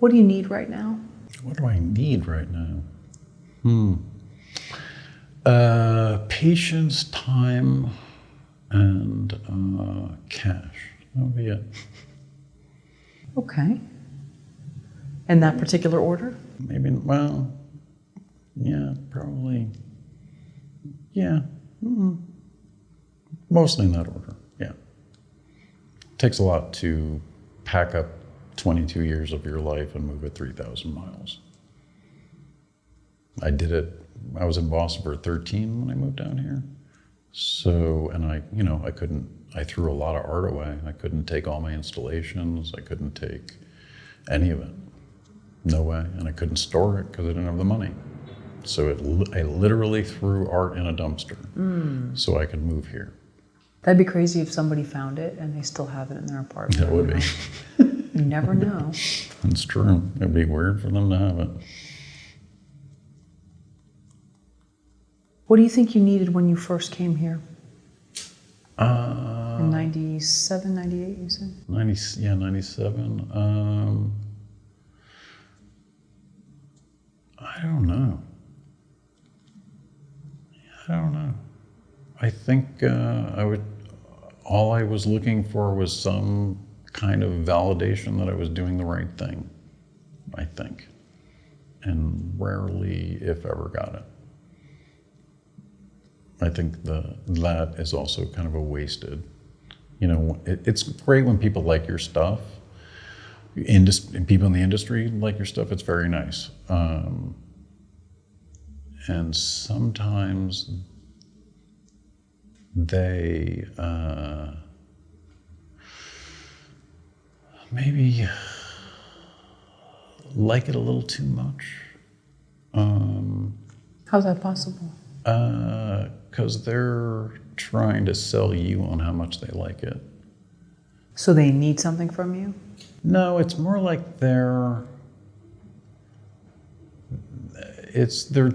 What do you need right now? What do I need right now? Patience, time, and cash. That would be it. Okay. In that particular order? Maybe, well, yeah, probably. Yeah. Mostly in that order, yeah. It takes a lot to pack up 22 years of your life and move it 3,000 miles. I did it, I was in Boston for 13 when I moved down here. So, and I threw a lot of art away. I couldn't take all my installations. I couldn't take any of it. No way. And I couldn't store it because I didn't have the money. So I literally threw art in a dumpster so I could move here. That'd be crazy if somebody found it and they still have it in their apartment. That would be. You never know. It's true. It'd be weird for them to have it. What do you think you needed when you first came here? In 97, 98, you said? 97. I don't know. I think all I was looking for was some kind of validation that I was doing the right thing, I think. And rarely, if ever, got it. I think that is also kind of a wasted, it's great when people like your stuff, people in the industry like your stuff, it's very nice. And sometimes they maybe like it a little too much. How's that possible? Because they're trying to sell you on how much they like it. So they need something from you? No, it's more like they're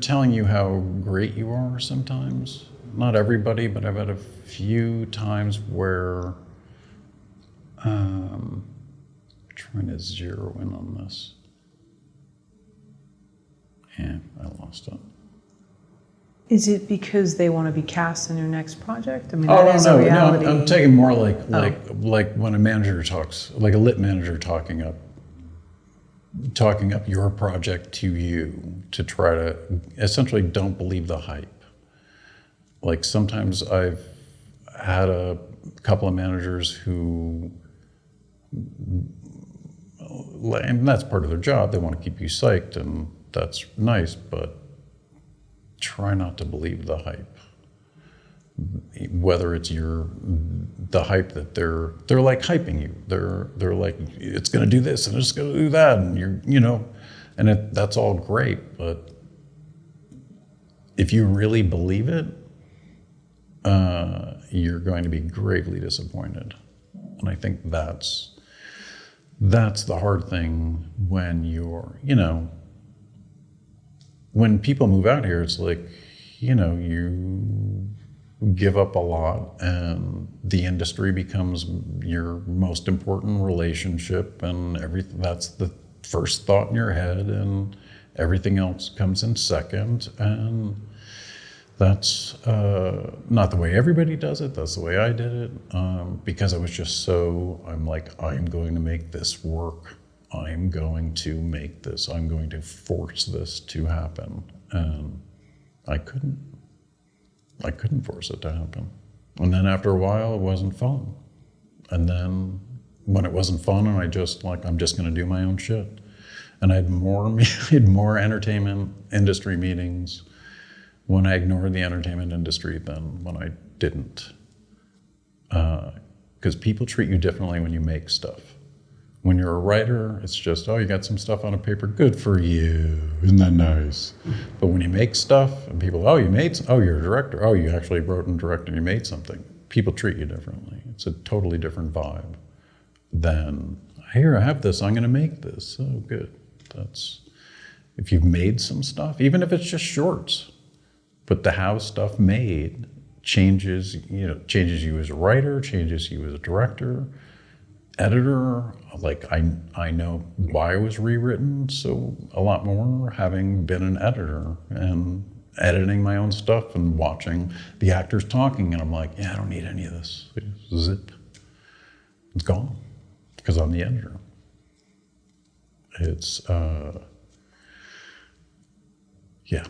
telling you how great you are sometimes. Not everybody, but I've had a few times where trying to zero in on this. Yeah, I lost it. Is it because they want to be cast in your next project? I mean, that is a reality. No, I'm taking more like when a manager talks, like a lit manager talking up your project to you to try to essentially don't believe the hype. Like sometimes I've had a couple of managers who, and that's part of their job, they want to keep you psyched and that's nice, but try not to believe the hype. Whether it's the hype that they're like hyping you. They're like, it's going to do this and it's going to do that, and that's all great. But if you really believe it, you're going to be gravely disappointed. And I think that's the hard thing when when people move out here, it's like, you give up a lot and the industry becomes your most important relationship and everything. That's the first thought in your head and everything else comes in second. And that's not the way everybody does it. That's the way I did it. Because I was just I'm like, I'm going to make this work. I'm going to make this. I'm going to force this to happen. And I couldn't force it to happen. And then after a while, it wasn't fun. And then when it wasn't fun, and I'm just going to do my own shit. And I had more entertainment industry meetings when I ignored the entertainment industry than when I didn't. Because people treat you differently when you make stuff. When you're a writer, it's just, you got some stuff on a paper, good for you, isn't that nice? But when you make stuff, and people, you're a director, you actually wrote and directed, you made something. People treat you differently. It's a totally different vibe than, here, I have this, I'm gonna make this. Oh, good. If you've made some stuff, even if it's just shorts, but to have stuff made changes you as a writer, changes you as a director, editor, like I know why it was rewritten so a lot more, having been an editor and editing my own stuff and watching the actors talking, and I'm like, yeah, I don't need any of this. Zip. It's gone because I'm the editor. It's yeah.